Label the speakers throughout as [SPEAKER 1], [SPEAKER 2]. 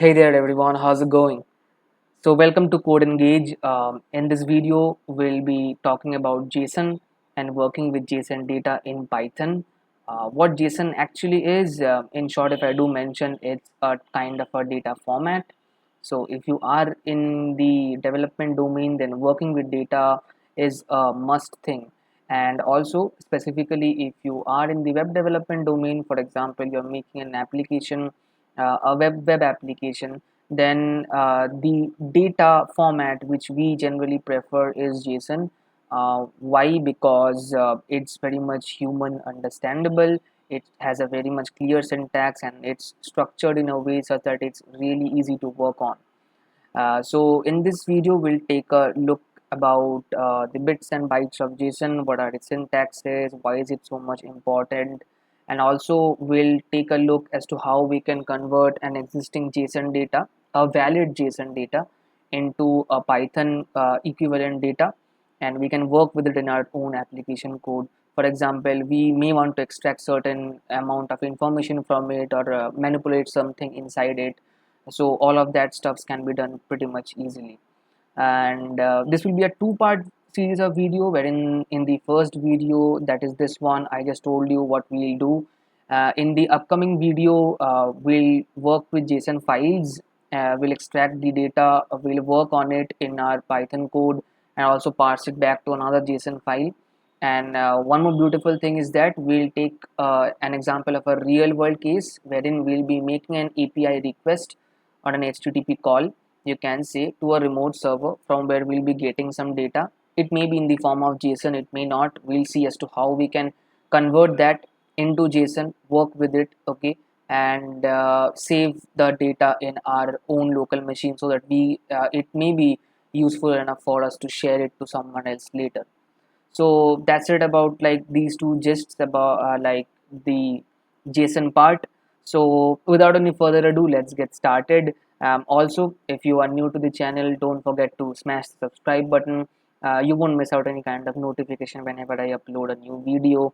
[SPEAKER 1] Hey there everyone, how's it going? So welcome to Code Engage. In this video, we'll be talking about JSON and working with JSON data in Python. What JSON actually is, in short, if I do mention, it's a kind of a data format. So if you are in the development domain, then working with data is a must thing. And also specifically, if you are in the web development domain, for example, you're making an application, a web application, then the data format which we generally prefer is JSON. Why? Because it's very much human understandable. It has a very much clear syntax and it's structured in a way such that it's really easy to work on. So in this video, we'll take a look about the bits and bytes of JSON, what are its syntaxes, why is it so much important, and also we'll take a look as to how we can convert an existing JSON data, a valid JSON data, into a Python equivalent data, and we can work with it in our own application code. For example, we may want to extract certain amount of information from it or manipulate something inside it, so all of that stuffs can be done pretty much easily. And this will be a two-part series of video, wherein in the first video, that is this one, I just told you what we'll do. In the upcoming video, we'll work with JSON files, we'll extract the data, we'll work on it in our Python code and also parse it back to another JSON file. And one more beautiful thing is that we'll take an example of a real world case wherein we'll be making an API request on an HTTP call, you can say, to a remote server from where we'll be getting some data. It may be in the form of JSON, it may not. We'll see as to how we can convert that into JSON, work with it, okay, and save the data in our own local machine so that we it may be useful enough for us to share it to someone else later. So that's it about like these two gists about like the JSON part. So without any further ado, let's get started. Also, if you are new to the channel, don't forget to smash the subscribe button. You won't miss out any kind of notification whenever I upload a new video.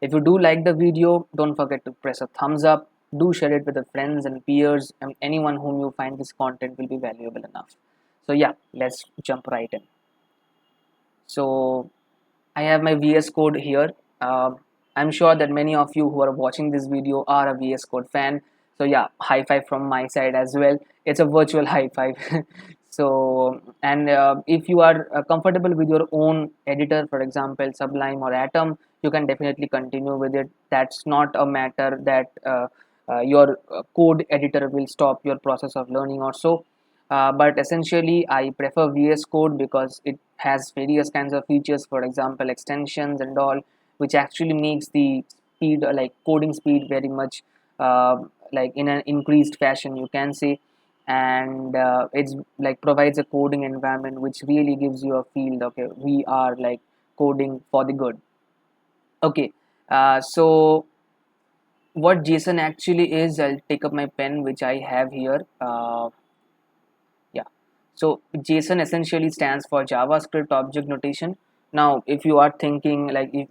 [SPEAKER 1] If you do like the video, don't forget to press a thumbs up. Do share it with your friends and peers and anyone whom you find this content will be valuable enough. So yeah, let's jump right in. So I have my VS Code here. I'm sure that many of you who are watching this video are a VS Code fan. So yeah, high five from my side as well. It's a virtual high five. So, and if you are comfortable with your own editor, for example, Sublime or Atom, you can definitely continue with it. That's not a matter that your code editor will stop your process of learning or so. But essentially, I prefer VS Code because it has various kinds of features, for example, extensions and all, which actually makes the speed, like coding speed, very much like in an increased fashion, you can say. And it's like provides a coding environment which really gives you a feel, okay, we are like coding for the good. Okay, so what JSON actually is, I'll take up my pen, which I have here. Yeah, so JSON essentially stands for JavaScript Object Notation. Now if you are thinking like, if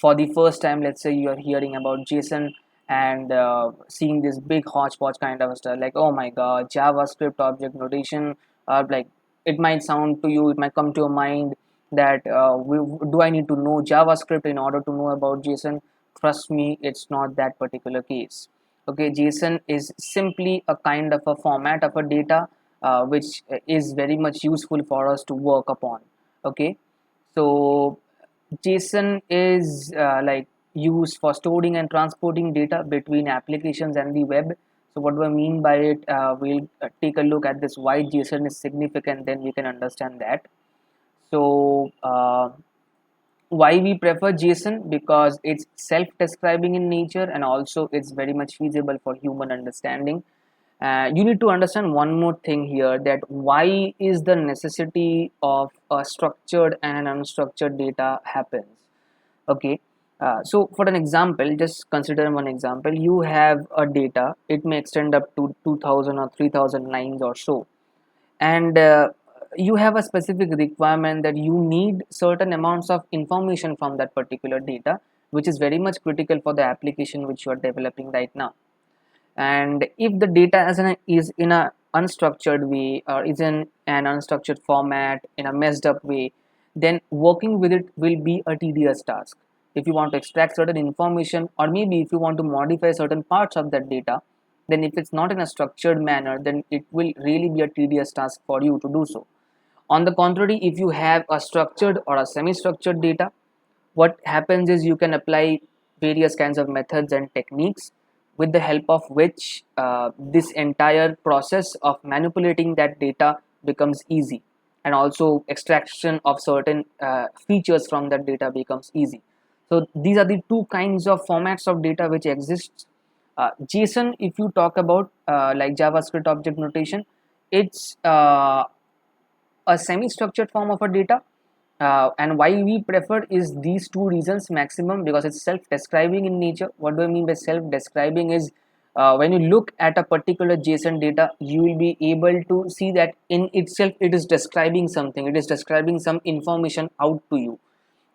[SPEAKER 1] for the first time, let's say you are hearing about JSON and seeing this big hodgepodge kind of stuff, like, oh my god, JavaScript Object Notation, like, it might sound to you, it might come to your mind that do I need to know JavaScript in order to know about JSON? Trust me, it's not that particular case. Okay, JSON is simply a kind of a format of a data which is very much useful for us to work upon. Okay, so JSON is like used for storing and transporting data between applications and the web. So what do I mean by it? We'll take a look at this, why JSON is significant, then we can understand that. So why we prefer JSON? Because it's self-describing in nature and also it's very much feasible for human understanding. You need to understand one more thing here, that why is the necessity of a structured and an unstructured data happens. Okay, so for an example, just consider one example. You have a data, it may extend up to 2000 or 3000 lines or so, and you have a specific requirement that you need certain amounts of information from that particular data, which is very much critical for the application which you are developing right now. And if the data is in a unstructured way, or is in an unstructured format, in a messed up way, then working with it will be a tedious task. If you want to extract certain information, or maybe if you want to modify certain parts of that data, then if it's not in a structured manner, then it will really be a tedious task for you to do so. On the contrary, if you have a structured or a semi-structured data, what happens is you can apply various kinds of methods and techniques, with the help of which this entire process of manipulating that data becomes easy, and also extraction of certain features from that data becomes easy. So these are the two kinds of formats of data which exist. JSON, if you talk about like JavaScript object notation, it's a semi-structured form of a data, and why we prefer is these two reasons maximum, because it's self-describing in nature. What do I mean by self-describing is, when you look at a particular JSON data, you will be able to see that in itself it is describing something, it is describing some information out to you.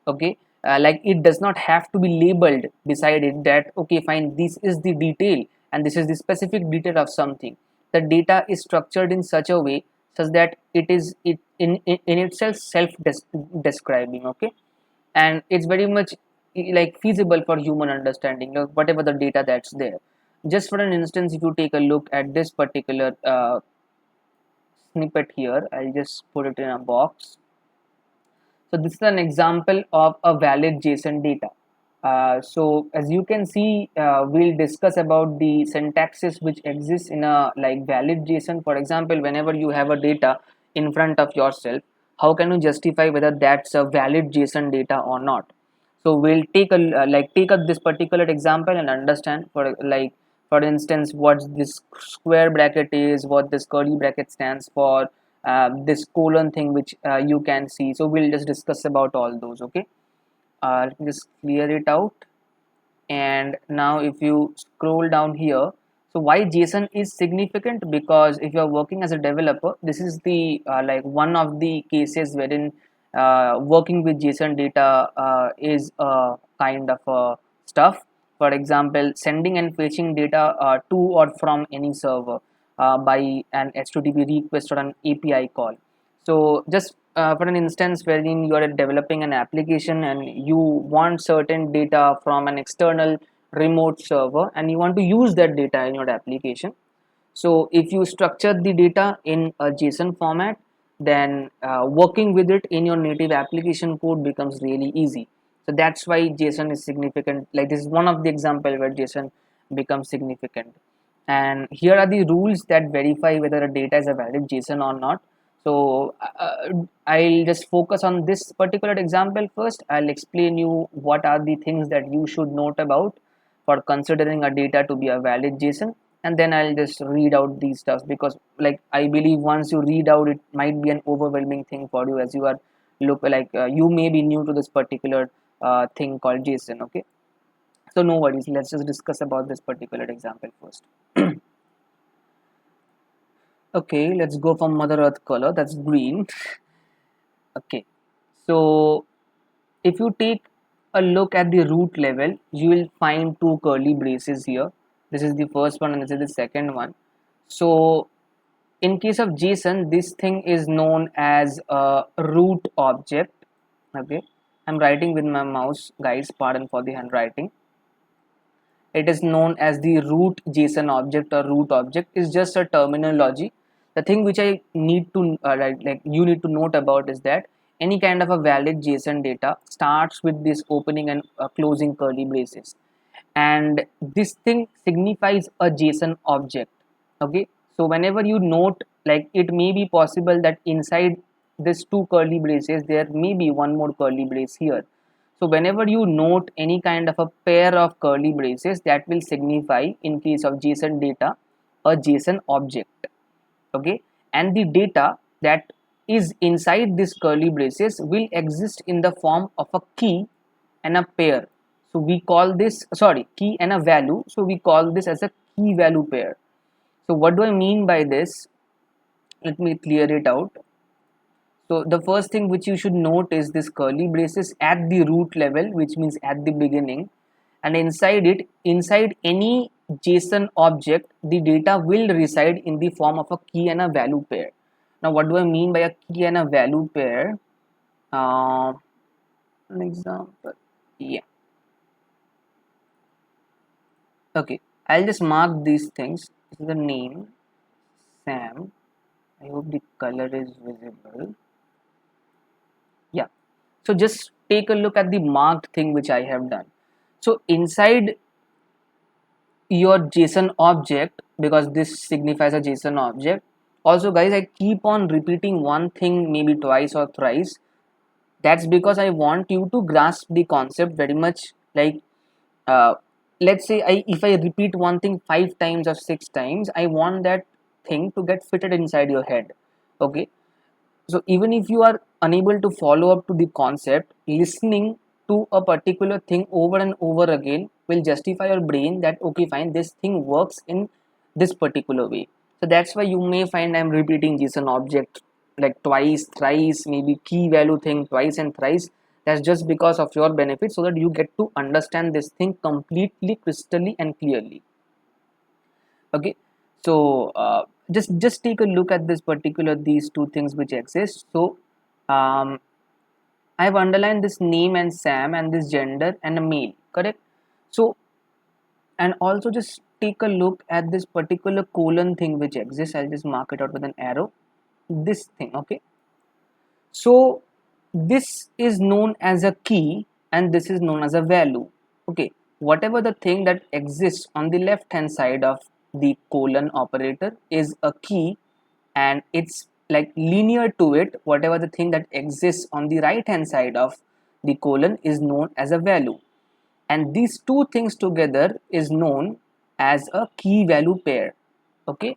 [SPEAKER 1] Okay, like it does not have to be labeled beside it that okay fine, this is the detail and this is the specific detail of something. The data is structured in such a way such that it is in itself self describing. Okay, and it's very much like feasible for human understanding, like whatever the data that's there. Just for an instance, if you take a look at this particular snippet here, I'll just put it in a box. So this is an example of a valid JSON data. So as you can see, we'll discuss about the syntaxes which exists in a like valid JSON. For example, whenever you have a data in front of yourself, how can you justify whether that's a valid JSON data or not? So we'll take a take up this particular example and understand, for like for instance, what this square bracket is, what this curly bracket stands for, this colon thing which you can see. So we'll just discuss about all those. Okay, let me just clear it out. And now if you scroll down here, so why JSON is significant? Because if you are working as a developer, this is the like one of the cases wherein working with JSON data is a kind of stuff. For example, sending and fetching data to or from any server by an HTTP request or an API call. So just for an instance wherein you are developing an application and you want certain data from an external remote server and you want to use that data in your application. So if you structure the data in a JSON format, then working with it in your native application code becomes really easy. So that's why JSON is significant. Like this is one of the example where JSON becomes significant. And here are the rules that verify whether a data is a valid JSON or not. So I'll just focus on this particular example first. I'll explain you what are the things that you should note about for considering a data to be a valid JSON, and then I'll just read out these stuff, because like I believe once you read out, it might be an overwhelming thing for you, as you are look like you may be new to this particular thing called JSON. Okay, so no worries, let's just discuss about this particular example first. Okay, let's go for Mother Earth color, that's green. Okay, so if you take a look at the root level, you will find two curly braces here. This is the first one and this is the second one. So in case of JSON, this thing is known as a root object. Okay, I'm writing with my mouse, guys, pardon for the handwriting. It is known as the root JSON object, or root object is just a terminology. The thing which I need to like you need to note about is that any kind of a valid JSON data starts with this opening and closing curly braces, and this thing signifies a JSON object. Okay, so whenever you note, like it may be possible that inside this two curly braces there may be one more curly brace here. So whenever you note any kind of a pair of curly braces, that will signify, in case of JSON data, a JSON object. Okay, and the data that is inside this curly braces will exist in the form of a key and a pair. So we call this, sorry, key and a value. So we call this as a key value pair. So what do I mean by this? Let me clear it out. So the first thing which you should note is this curly braces at the root level, which means at the beginning, and inside any JSON object, the data will reside in the form of a key and a value pair. Now what do I mean by a key and a value pair? An example, yeah, okay, I'll just mark these things. This is the name, Sam. I hope the color is visible. Yeah, so just take a look at the marked thing which I have done. So inside your JSON object, because this signifies a JSON object, also guys, I keep on repeating one thing maybe twice or thrice. That's because I want you to grasp the concept very much. Like uh, let's say if I repeat one thing 5 times or 6 times, I want that thing to get fitted inside your head. Okay, so even if you are unable to follow up to the concept, listening to a particular thing over and over again will justify your brain that okay fine, this thing works in this particular way. So that's why you may find I'm repeating JSON object like twice, thrice, maybe key value thing twice and thrice. That's just because of your benefit, so that you get to understand this thing completely, crystally and clearly. Okay, so just take a look at this particular these two things which exist. So I've underlined this name and Sam and this gender and a male, correct? So and also just take a look at this particular colon thing which exists. I'll just mark it out with an arrow, this thing. Okay, so this is known as a key and this is known as a value. Okay, whatever the thing that exists on the left hand side of the colon operator is a key, and it's like linear to it, whatever the thing that exists on the right hand side of the colon is known as a value, and these two things together is known as a key value pair. Okay,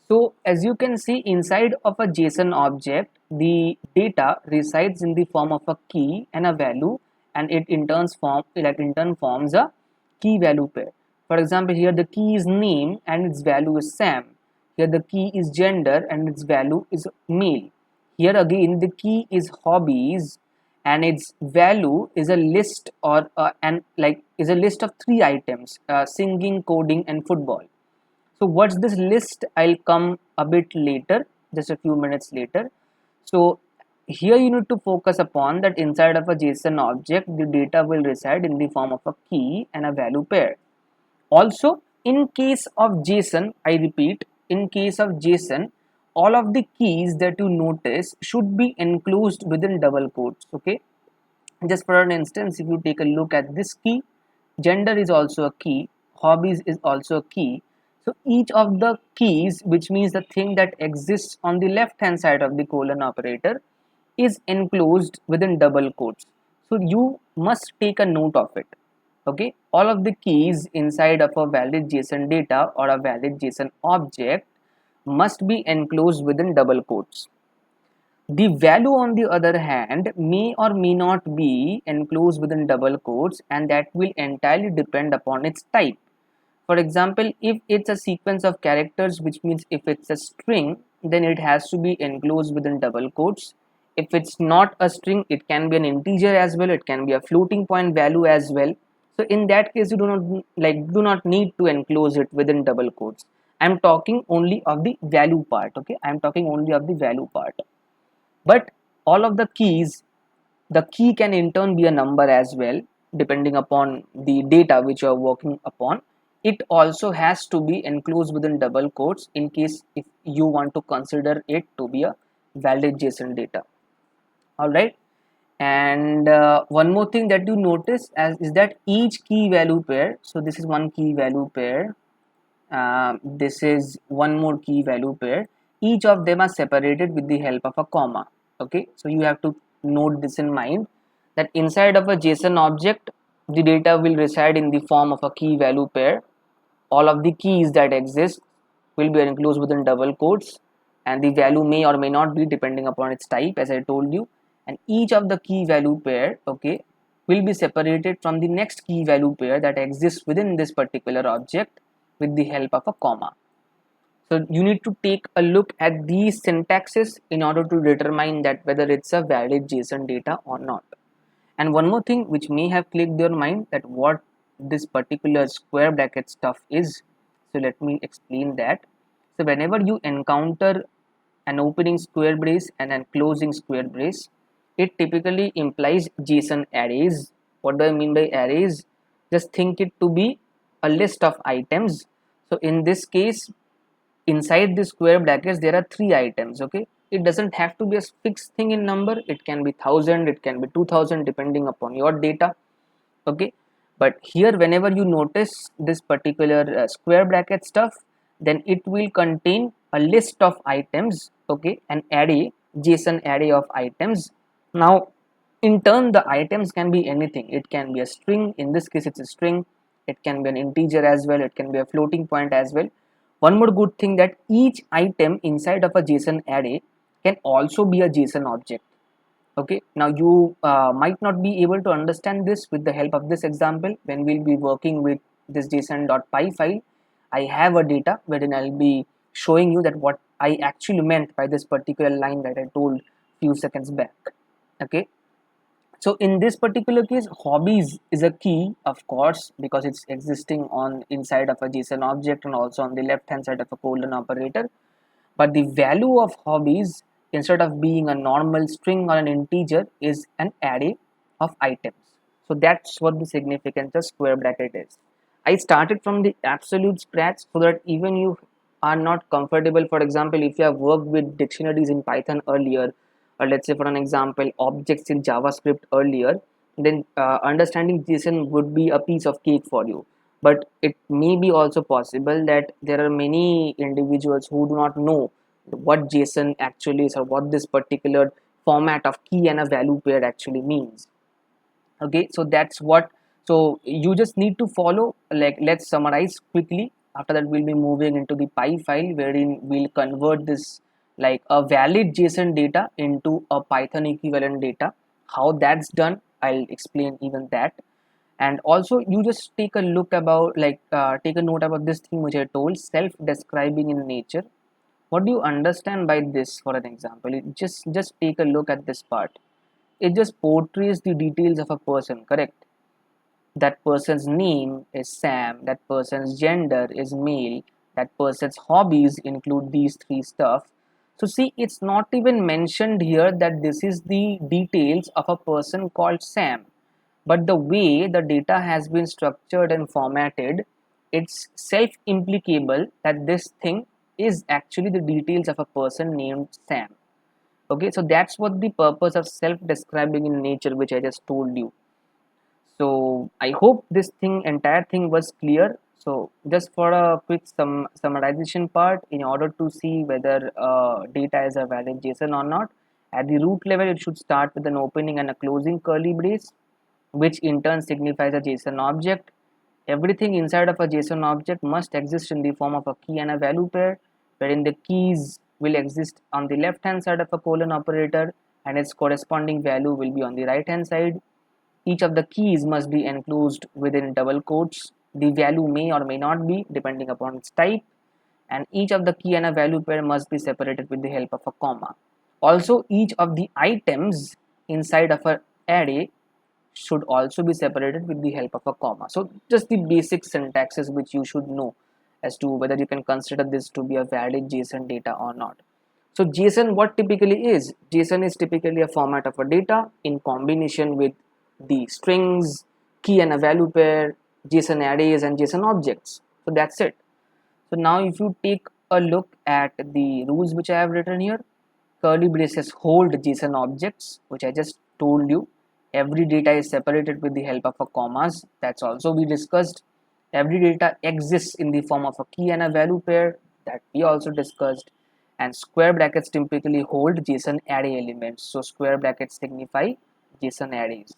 [SPEAKER 1] so as you can see, inside of a JSON object, the data resides in the form of a key and a value, and it in turn forms a key value pair. For example, here the key is name and its value is Sam. Here the key is gender and its value is male. Here again the key is hobbies and its value is a list or and like is a list of 3 items: singing, coding and football. So what's this list? I'll come a bit later, just a few minutes later. So here you need to focus upon that inside of a JSON object, the data will reside in the form of a key and a value pair. Also, in case of JSON, I repeat, in case of JSON, all of the keys that you notice should be enclosed within double quotes. Okay, just for an instance, if you take a look at this key, gender is also a key, hobbies is also a key. So each of the keys, which means the thing that exists on the left hand side of the colon operator, is enclosed within double quotes. So you must take a note of it. Okay, all of the keys inside of a valid JSON data or a valid JSON object must be enclosed within double quotes. The value, on the other hand, may or may not be enclosed within double quotes, and that will entirely depend upon its type. For example, if it's a sequence of characters, which means if it's a string, then it has to be enclosed within double quotes. If it's not a string, it can be an integer as well, it can be a floating point value as well. So in that case, you do not need to enclose it within double quotes. I'm talking only of the value part. Okay, I'm talking only of the value part. But all of the keys, the key can in turn be a number as well, depending upon the data which you are working upon. It also has to be enclosed within double quotes in case if you want to consider it to be a valid JSON data. All right, and one more thing that you notice as is that each key value pair, so this is one key value pair, this is one more key value pair, each of them are separated with the help of a comma. Okay, so you have to note this in mind, that inside of a JSON object, the data will reside in the form of a key value pair. All of the keys that exist will be enclosed within double quotes, and the value may or may not be depending upon its type, as I told you. And each of the key value pair, okay, will be separated from the next key value pair that exists within this particular object with the help of a comma. So you need to take a look at these syntaxes in order to determine that whether it's a valid JSON data or not. And one more thing which may have clicked your mind, that what this particular square bracket stuff is. So let me explain that. So whenever you encounter an opening square brace and an closing square brace, it typically implies JSON arrays. What do I mean by arrays? Just think it to be a list of items. So in this case, inside the square brackets there are three items. Okay, it doesn't have to be a fixed thing in number. It can be 1000, it can be 2000, depending upon your data. Okay, but here whenever you notice this particular square bracket stuff, then it will contain a list of items. Okay, an array, JSON array of items. Now in turn, the items can be anything. It can be a string. In this case it's a string. It can be an integer as well. It can be a floating point as well. One more good thing, that each item inside of a JSON array can also be a JSON object. Okay, now you might not be able to understand this with the help of this example. When we'll be working with this json.py file, I have a data wherein I'll be showing you that what I actually meant by this particular line that I told few seconds back. Okay, so in this particular case, hobbies is a key, of course, because it's existing on inside of a JSON object and also on the left hand side of a colon operator. But the value of hobbies, instead of being a normal string or an integer, is an array of items. So that's what the significance of square bracket is. I started from the absolute scratch so that even you are not comfortable. For example, if you have worked with dictionaries in Python earlier, or let's say for an example objects in JavaScript earlier, then understanding JSON would be a piece of cake for you. But it may be also possible that there are many individuals who do not know what JSON actually is, or what this particular format of key and a value pair actually means. Okay, so that's what, so you just need to follow, like, let's summarize quickly. After that we'll be moving into the py file wherein we'll convert this, like, a valid JSON data into a Python equivalent data. How that's done, I'll explain even that. And also you just take a look about, like, take a note about this thing which I told, self-describing in nature. What do you understand by this? For an example, just take a look at this part. It just portrays the details of a person, correct? That person's name is Sam, that person's gender is male, that person's hobbies include these three stuff. So see, it's not even mentioned here that this is the details of a person called Sam, but the way the data has been structured and formatted, it's self-implicable that this thing is actually the details of a person named Sam. Okay, so that's what the purpose of self-describing in nature, which I just told you. So I hope this entire thing was clear. So just for a quick summarization part, in order to see whether data is a valid JSON or not, at the root level it should start with an opening and a closing curly brace, which in turn signifies a JSON object. Everything inside of a JSON object must exist in the form of a key and a value pair, wherein the keys will exist on the left hand side of a colon operator and its corresponding value will be on the right hand side. Each of the keys must be enclosed within double quotes. The value may or may not be, depending upon its type, and each of the key and a value pair must be separated with the help of a comma. Also, each of the items inside of an array should also be separated with the help of a comma. So just the basic syntaxes which you should know as to whether you can consider this to be a valid JSON data or not. So JSON, what typically is? JSON is typically a format of a data in combination with the strings, key and a value pair, JSON arrays and JSON objects. So that's it. So now if you take a look at the rules which I have written here, curly braces hold JSON objects, which I just told you. Every data is separated with the help of a commas. That's also we discussed. Every data exists in the form of a key and a value pair, that we also discussed. And square brackets typically hold JSON array elements. So square brackets signify JSON arrays.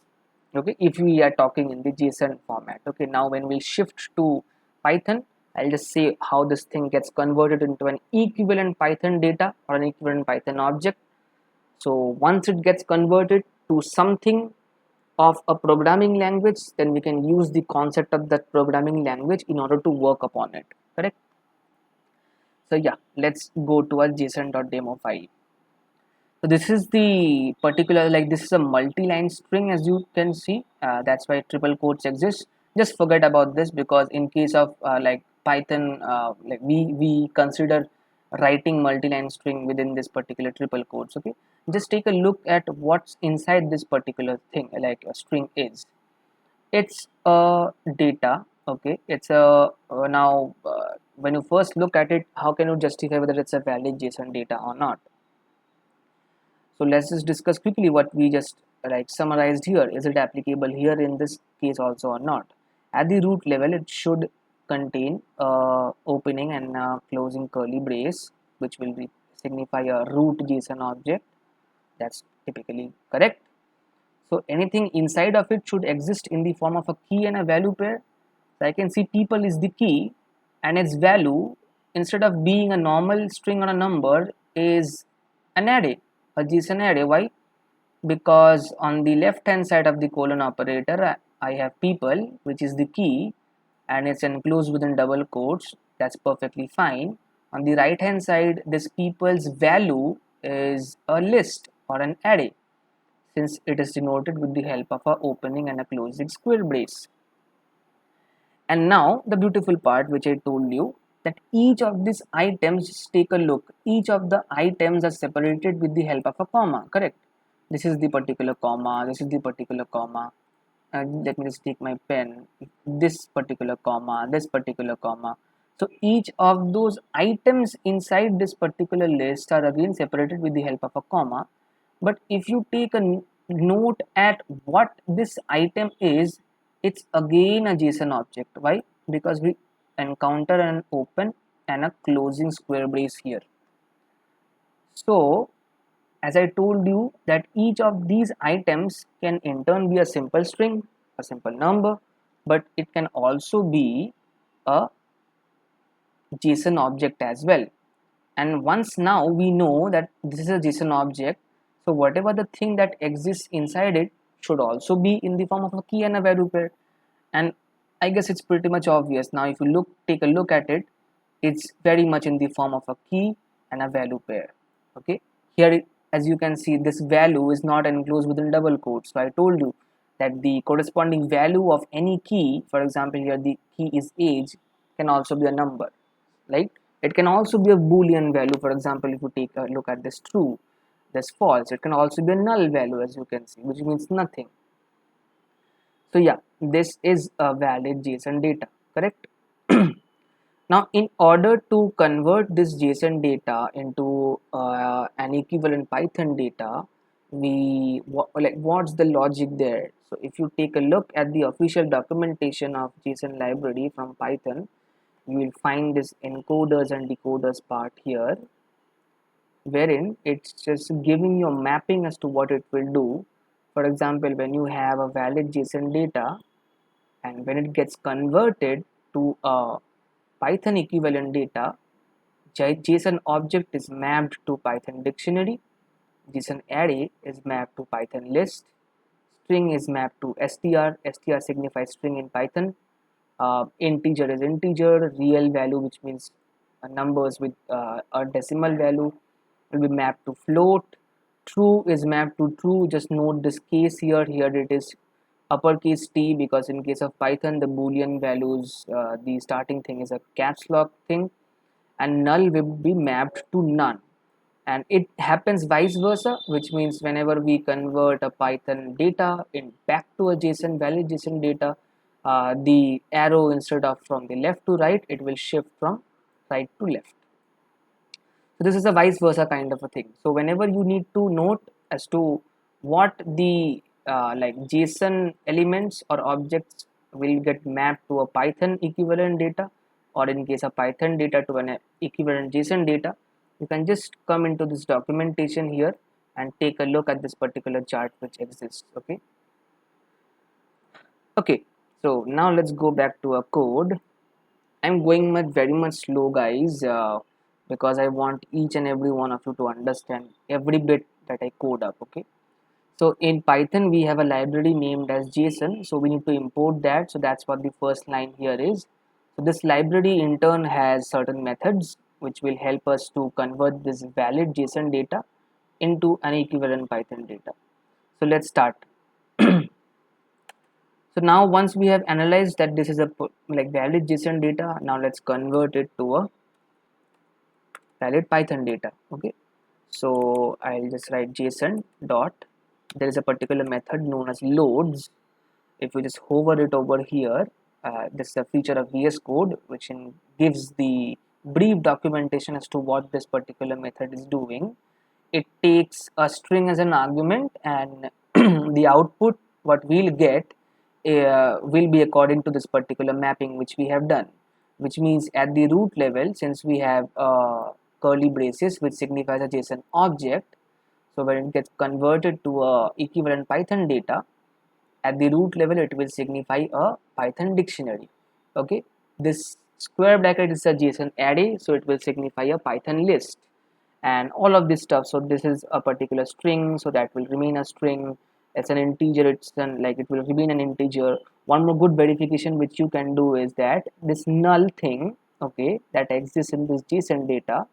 [SPEAKER 1] Okay, if we are talking in the JSON format. Okay, now when we shift to Python, I'll just say how this thing gets converted into an equivalent Python data or an equivalent Python object. So once it gets converted to something of a programming language, then we can use the concept of that programming language in order to work upon it, correct? So yeah, let's go to our json.demo file. So this is the particular, like, this is a multi-line string, as you can see. That's why triple quotes exist. Just forget about this, because in case of like Python, like we consider writing multi-line string within this particular triple quotes. Okay, just take a look at what's inside this particular thing, like a string is. It's a data. Okay, it's a now when you first look at it, how can you justify whether it's a valid JSON data or not? So let's just discuss quickly what we just like summarized here. Is it applicable here in this case also or not? At the root level, it should contain opening and closing curly brace, which will be signify a root JSON object. That's typically correct. So anything inside of it should exist in the form of a key and a value pair. So I can see people is the key, and its value, instead of being a normal string or a number, is an array, a JSON array. Why? Because on the left hand side of the colon operator, I have people, which is the key, and it's enclosed within double quotes. That's perfectly fine. On the right hand side, this people's value is a list or an array, since it is denoted with the help of a opening and a closing square brace. And now the beautiful part, which I told you, that each of these items, just take a look, each of the items are separated with the help of a comma, correct? This is the particular comma, this is the particular comma. Let me just take my pen, this particular comma, this particular comma. So each of those items inside this particular list are again separated with the help of a comma. But if you take a note at what this item is, it's again a JSON object. Why? Because we encounter an open and a closing square brace here. So as I told you, that each of these items can in turn be a simple string, a simple number, but it can also be a JSON object as well. And once now we know that this is a JSON object, so whatever the thing that exists inside it should also be in the form of a key and a value pair. And I guess it's pretty much obvious. Now if you take a look at it, it's very much in the form of a key and a value pair. Okay, here as you can see, this value is not enclosed within double quotes. So I told you that the corresponding value of any key, for example here the key is age, can also be a number. Like it can also be a boolean value. For example, if you take a look at this true, this false, it can also be a null value, as you can see, which means nothing. So yeah, this is a valid JSON data, correct? Now in order to convert this JSON data into an equivalent Python data, what's the logic there? So if you take a look at the official documentation of JSON library from Python, you will find this encoders and decoders part here, wherein it's just giving you a mapping as to what it will do. For example, when you have a valid JSON data and when it gets converted to a Python equivalent data, JSON object is mapped to Python dictionary, JSON array is mapped to Python list, string is mapped to str signifies string in Python, integer is integer, real value, which means numbers with a decimal value, will be mapped to float, true is mapped to true. Just note this case here, it is uppercase T, because in case of Python the boolean values, the starting thing is a caps lock thing, and null will be mapped to none. And it happens vice versa, which means whenever we convert a Python data in back to a JSON valid JSON data, the arrow, instead of from the left to right, it will shift from right to left. So this is a vice versa kind of a thing. So whenever you need to note as to what the like JSON elements or objects will get mapped to a Python equivalent data, or in case of Python data to an equivalent JSON data, you can just come into this documentation here and take a look at this particular chart which exists. Okay, so now let's go back to our code. I'm going very much slow, guys, because I want each and every one of you to understand every bit that I code up. Okay, so in Python we have a library named as JSON, so we need to import that. So that's what the first line here is. So this library in turn has certain methods which will help us to convert this valid JSON data into an equivalent Python data. So let's start. So now once we have analyzed that this is a like valid JSON data, now let's convert it to a valid Python data. Okay, so I'll just write JSON dot, there is a particular method known as loads. If we just hover it over here, this is a feature of VS Code which gives the brief documentation as to what this particular method is doing. It takes a string as an argument, and the output what we'll get will be according to this particular mapping which we have done, which means at the root level, since we have curly braces which signifies a JSON object, so when it gets converted to a equivalent Python data, at the root level it will signify a Python dictionary. Okay, this square bracket is a JSON array, so it will signify a Python list, and all of this stuff. So this is a particular string, so that will remain a string. It's an integer, it's an, like, it will remain an integer. One more good verification which you can do is that this null thing, okay, that exists in this JSON data,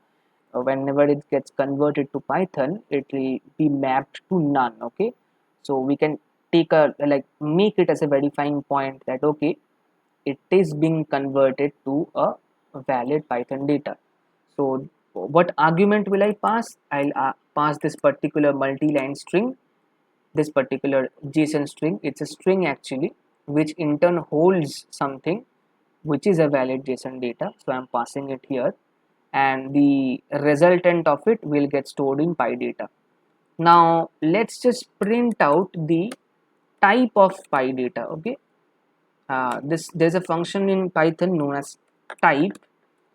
[SPEAKER 1] whenever it gets converted to Python, it will be mapped to none. Okay, so we can take a, like, make it as a verifying point that okay, it is being converted to a valid Python data. So what argument will I pass? I'll pass this particular multi-line string, this particular JSON string. It's a string actually, which in turn holds something which is a valid JSON data. So I'm passing it here, and the resultant of it will get stored in PyData. Now let's just print out the type of PyData. Okay, there's a function in Python known as type,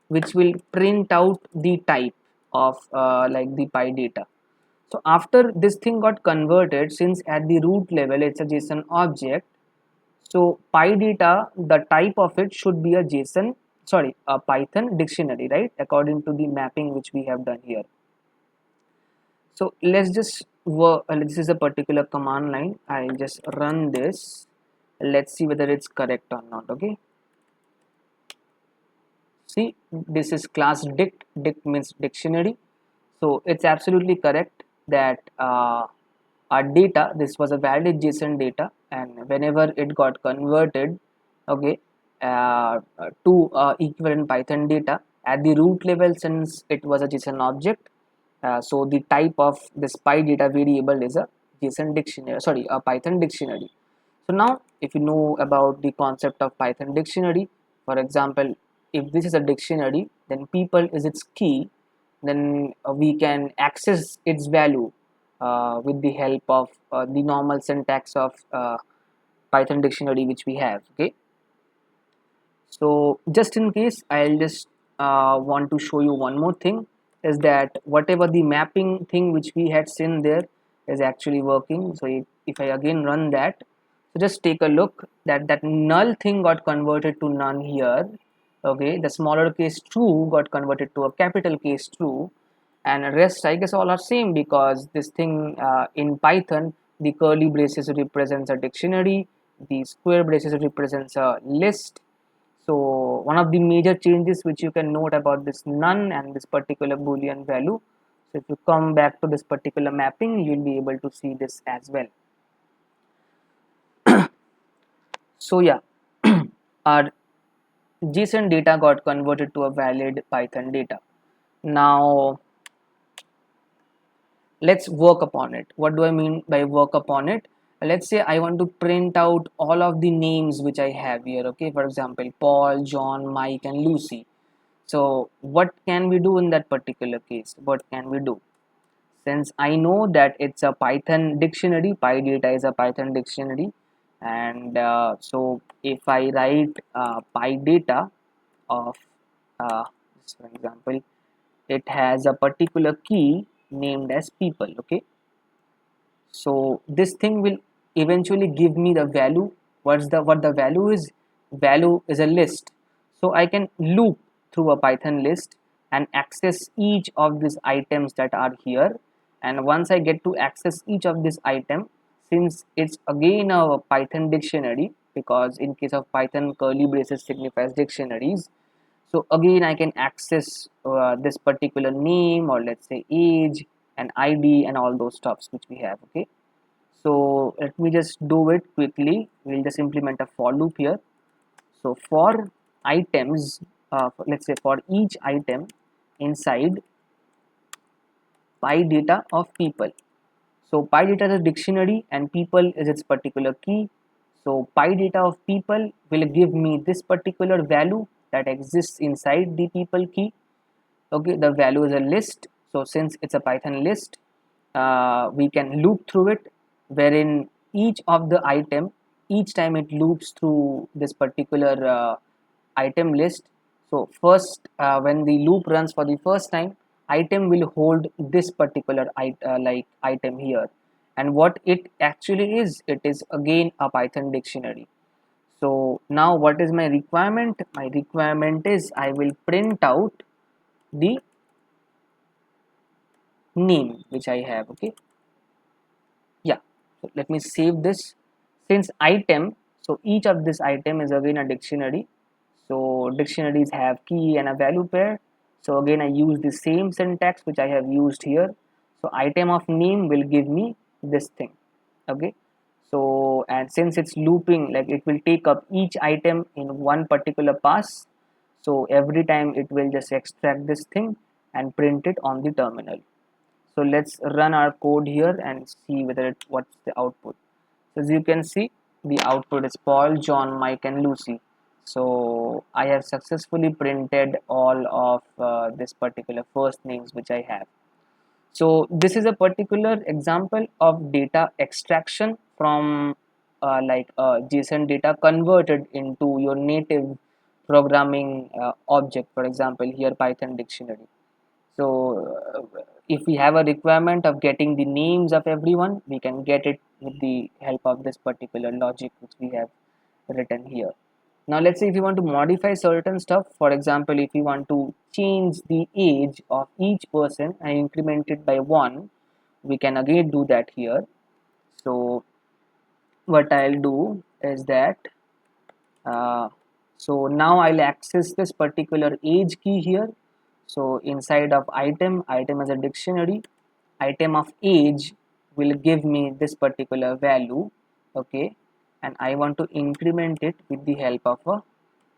[SPEAKER 1] which will print out the type of like the PyData. So after this thing got converted, since at the root level it's a JSON object, so PyData, the type of it should be a JSON, sorry, a Python dictionary, right? According to the mapping which we have done here. So let's just work. This is a particular command line. I'll just run this. Let's see whether it's correct or not. Okay. See, this is class dict. Dict means dictionary. So it's absolutely correct that our data, this was a valid JSON data, and whenever it got converted, okay, to equivalent Python data at the root level, since it was a JSON object, so the type of this PyData variable is a JSON dictionary, sorry, a Python dictionary. So now if you know about the concept of Python dictionary, for example, if this is a dictionary, then people is its key, then we can access its value with the help of the normal syntax of Python dictionary which we have. Okay, so just in case, I'll just want to show you one more thing, is that whatever the mapping thing which we had seen there is actually working. So if I again run that, so just take a look that that null thing got converted to none here. Okay, the smaller case true got converted to a capital case true, and rest I guess all are same, because this thing in Python, the curly braces represents a dictionary, the square braces represents a list. So one of the major changes which you can note about this none and this particular boolean value, so if you come back to this particular mapping, you'll be able to see this as well. So yeah, our JSON data got converted to a valid Python data. Now let's work upon it. What do I mean by work upon it? Let's say I want to print out all of the names which I have here. Okay, for example, Paul, John, Mike, and Lucy. So what can we do in that particular case? What can we do? Since I know that it's a Python dictionary, PyData is a Python dictionary, and so if I write PyData of, for example, it has a particular key named as people. Okay, so this thing will eventually give me the value. What the value is? Value is a list, so I can loop through a Python list and access each of these items that are here. And once I get to access each of this item, since it's again a Python dictionary, because in case of Python, curly braces signifies dictionaries, so again I can access this particular name, or let's say age and ID and all those stuffs which we have. Okay, So let me just do it quickly. We'll just implement a for loop here. So for items, let's say for each item inside PyData of people. So PyData is a dictionary and people is its particular key. So PyData of people will give me this particular value that exists inside the people key. Okay, the value is a list. So since it's a Python list, we can loop through it, wherein each of the item, each time it loops through this particular item list. So first, when the loop runs for the first time, item will hold this particular like item here, and what it actually is, it is again a Python dictionary. So now what is my requirement? My requirement is I will print out the name which I have. Okay, yeah, so let me save this. Since item, so each of this item is again a dictionary. So dictionaries have key and a value pair. So again I use the same syntax which I have used here. So item of name will give me this thing. Okay, so and since it's looping, like it will take up each item in one particular pass, so every time it will just extract this thing and print it on the terminal. So let's run our code here and see whether what's the output. So as you can see, the output is Paul, John, Mike and Lucy. So I have successfully printed all of this particular first names which I have. So this is a particular example of data extraction from JSON data converted into your native programming object, for example here Python dictionary. So if we have a requirement of getting the names of everyone, we can get it with the help of this particular logic which we have written here. Now let's say if you want to modify certain stuff, for example if you want to change the age of each person and increment it by 1, we can again do that here. So what I'll do is that uh, so now I'll access this particular age key here. So inside of item as a dictionary, item of age will give me this particular value. Okay, and I want to increment it with the help of a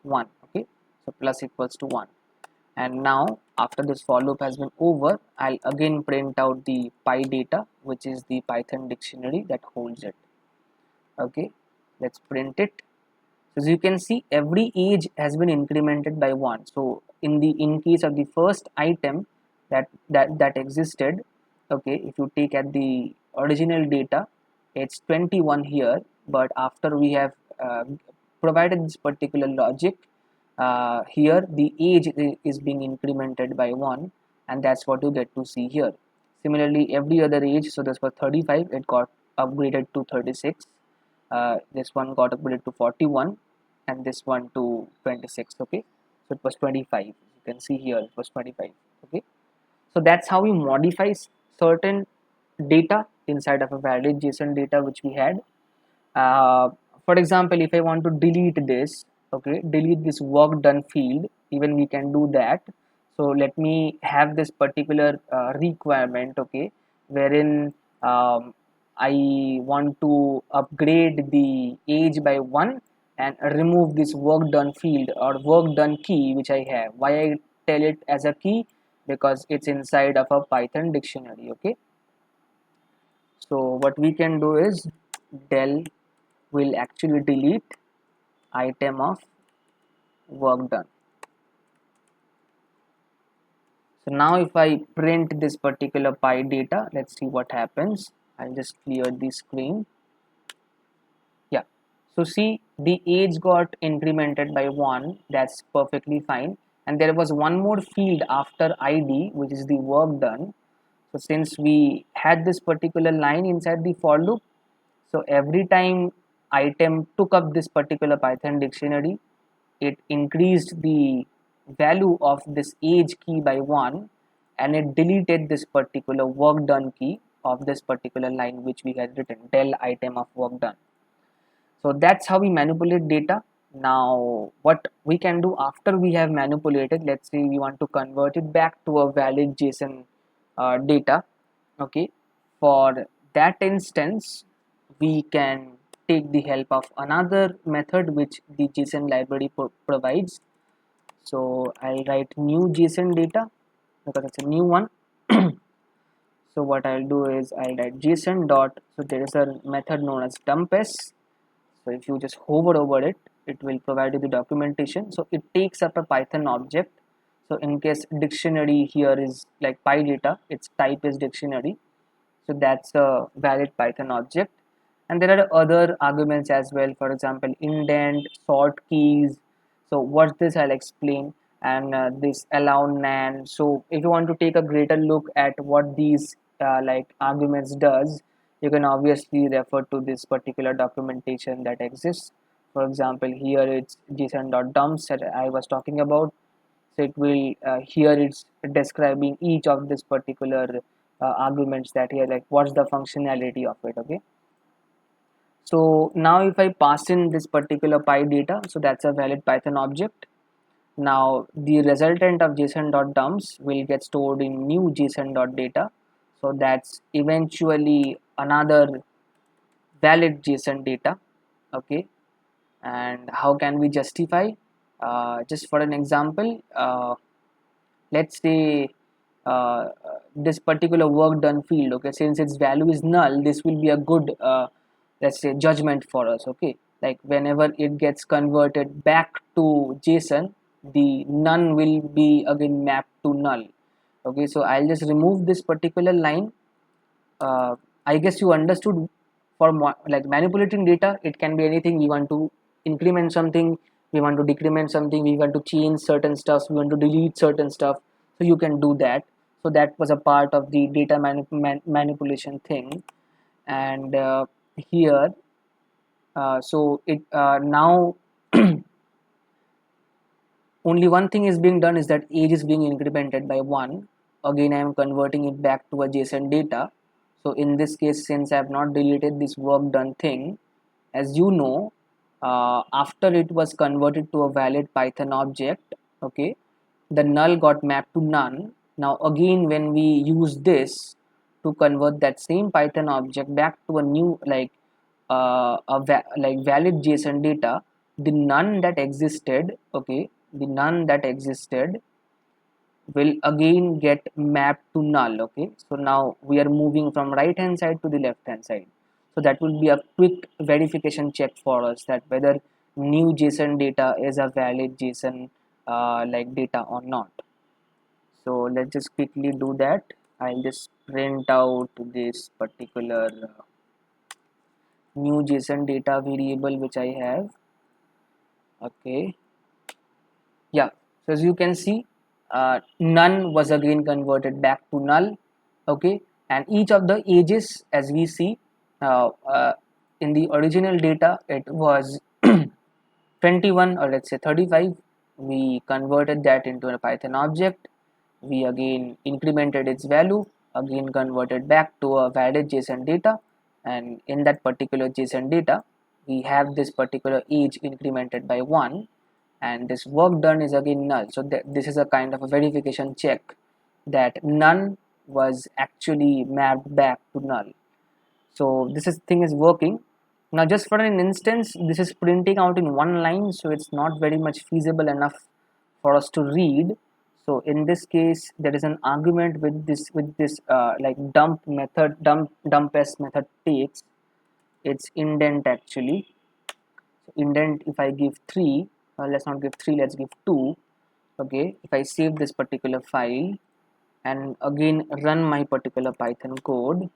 [SPEAKER 1] 1. Okay, so plus equals to 1. And now after this for loop has been over, I'll again print out the PyData, which is the Python dictionary that holds it. Okay, let's print it. So as you can see, every age has been incremented by 1. So in case of the first item that existed, okay, if you take at the original data, it's 21 here, but after we have provided this particular logic, here the age is being incremented by 1, and that's what you get to see here. Similarly, every other age, so this was 35, it got upgraded to 36. This one got upgraded to 41, and this one to 26. Okay, so it was 25. You can see here it was 25. Okay, so that's how we modify certain data inside of a valid JSON data which we had. For example, if I want to delete this, okay, delete this work done field, even we can do that. So let me have this particular requirement, okay, wherein um, I want to upgrade the age by 1 and remove this work done field or work done key which I have. Why I tell it as a key? Because it's inside of a Python dictionary. Okay, so what we can do is del will actually delete item of work done. So now if I print this particular PyData, let's see what happens. I'll just clear the screen. Yeah, so see the age got incremented by 1. That's perfectly fine, and there was one more field after ID, which is the work done. So since we had this particular line inside the for loop, so every time item took up this particular Python dictionary, it increased the value of this age key by 1, and it deleted this particular work done key of this particular line which we had written del item of work done. So that's how we manipulate data. Now what we can do after we have manipulated, let's say we want to convert it back to a valid JSON data. Okay, for that instance, we can take the help of another method which the JSON library provides. So I'll write new JSON data because it's a new one. So what I'll do is I'll write JSON dot, so there is a method known as dumps. So if you just hover over it, it will provide you the documentation. So it takes up a Python object. So in case dictionary here is like PyData, its type is dictionary. So that's a valid Python object. And there are other arguments as well, for example indent, sort keys. So what's this, I'll explain. And this allow nan. So if you want to take a greater look at what these like arguments does, you can obviously refer to this particular documentation that exists. For example, here it's json.dumps that I was talking about. So it will here it's describing each of this particular arguments that here, like what's the functionality of it. Okay, so now if I pass in this particular PyData, so that's a valid Python object. Now the resultant of json.dumps will get stored in new json.data. So that's eventually another valid JSON data. Okay, and how can we justify? Just for an example, let's say this particular work done field, okay, since its value is null, this will be a good let's say judgment for us. Okay, like whenever it gets converted back to JSON, the none will be again mapped to null. Okay, so I'll just remove this particular line. I guess you understood. For like manipulating data, it can be anything. We want to increment something, we want to decrement something, we want to change certain stuff, we want to delete certain stuff, so you can do that. So that was a part of the data manipulation thing. And here so it now only one thing is being done, is that age is being incremented by 1. Again I am converting it back to a JSON data. So in this case, since I have not deleted this work done thing, as you know, after it was converted to a valid Python object, okay, the null got mapped to none. Now again when we use this to convert that same Python object back to a new like like valid JSON data, the none that existed, okay, the none that existed will again get mapped to null. Okay, so now we are moving from right hand side to the left hand side. So that will be a quick verification check for us that whether new JSON data is a valid JSON like data or not. So let's just quickly do that. I'll just print out this particular new JSON data variable which I have. Okay, yeah, so as you can see, none was again converted back to null. Okay, and each of the ages, as we see in the original data, it was 21 or let's say 35. We converted that into a Python object, we again incremented its value, again converted back to a valid JSON data, and in that particular JSON data we have this particular age incremented by 1, and this work done is again null. So this is a kind of a verification check that none was actually mapped back to null. So this thing is working. Now just for an instance, this is printing out in one line, so it's not very much feasible enough for us to read. So in this case, there is an argument with this like dump method, dumps method takes its indent actually. So indent, if I give 3, let's not give 3, let's give 2. Okay, if I save this particular file and again run my particular Python code,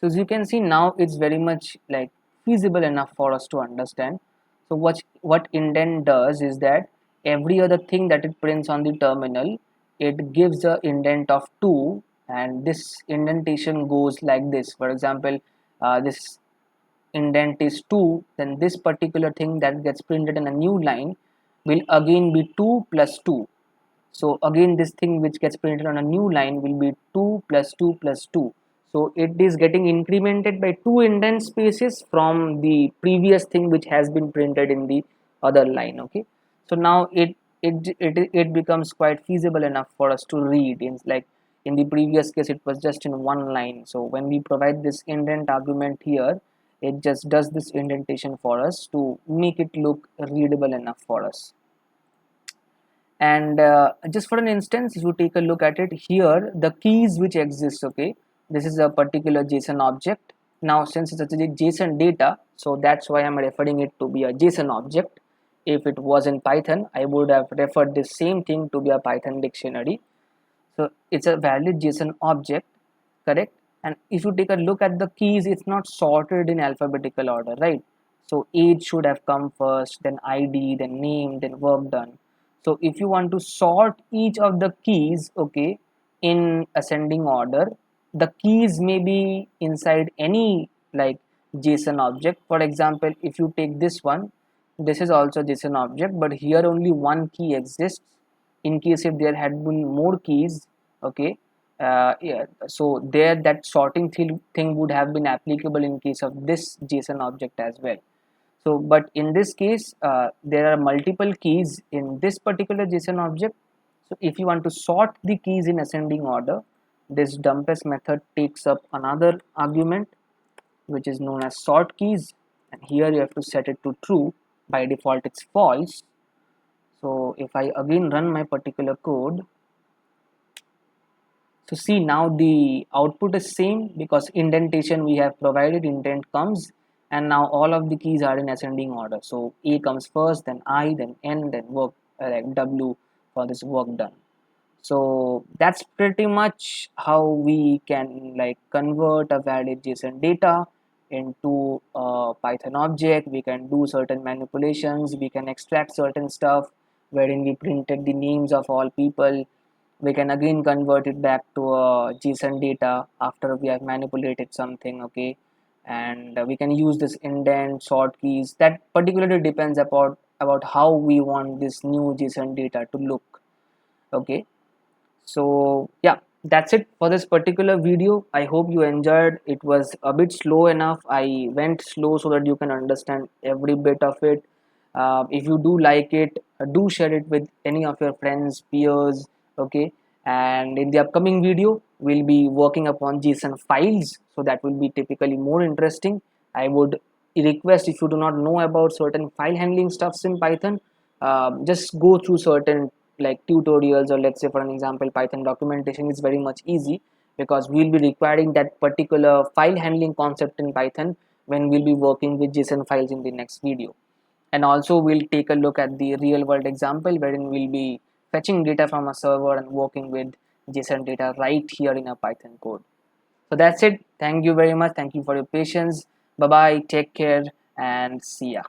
[SPEAKER 1] so as you can see now it's very much like feasible enough for us to understand. So what indent does is that every other thing that it prints on the terminal, it gives a indent of 2, and this indentation goes like this. For example, this indent is 2, then this particular thing that gets printed in a new line will again be 2 plus 2. So again this thing which gets printed on a new line will be 2 plus 2 plus 2. So it is getting incremented by 2 indent spaces from the previous thing which has been printed in the other line. Okay, so now it becomes quite feasible enough for us to read in like In the previous case it was just in one line. So when we provide this indent argument here, it just does this indentation for us to make it look readable enough for us. And just for an instance, if you take a look at it here, the keys which exist, okay, this is a particular JSON object. Now since it's a JSON data, so that's why I'm referring it to be a JSON object. If it was in Python, I would have referred the same thing to be a Python dictionary. So it's a valid JSON object, correct? And if you take a look at the keys, it's not sorted in alphabetical order, right? So age should have come first, then ID, then name, then work done. So if you want to sort each of the keys, okay, in ascending order, the keys may be inside any like JSON object. For example, if you take this one, this is also JSON object, but here only one key exists. In case if there had been more keys, okay, yeah, so there that sorting thing would have been applicable in case of this JSON object as well. So but in this case there are multiple keys in this particular JSON object. So if you want to sort the keys in ascending order, this dumpest method takes up another argument which is known as sort keys, and here you have to set it to true. By default it's false. So if I again run my particular code, so see now the output is same because indentation we have provided, indent comes, and now all of the keys are in ascending order. So A comes first, then I, then N, then work like W for this work done. So that's pretty much how we can like convert a valid JSON data into a Python object. We can do certain manipulations, we can extract certain stuff wherein we printed the names of all people. We can again convert it back to a JSON data after we have manipulated something, okay, and we can use this indent, sort keys. That particularly depends about how we want this new JSON data to look, okay. So yeah, that's it for this particular video. I hope you enjoyed. It was a bit slow enough. I went slow so that you can understand every bit of it. If you do like it, do share it with any of your friends, peers, okay. And in the upcoming video we'll be working upon JSON files, so that will be typically more interesting. I would request, if you do not know about certain file handling stuffs in Python, just go through certain like tutorials, or let's say for an example Python documentation is very much easy, because we'll be requiring that particular file handling concept in Python when we'll be working with JSON files in the next video. And also we'll take a look at the real world example wherein we'll be fetching data from a server and working with JSON data right here in a Python code. So that's it. Thank you very much. Thank you for your patience. Bye bye, take care, and see ya.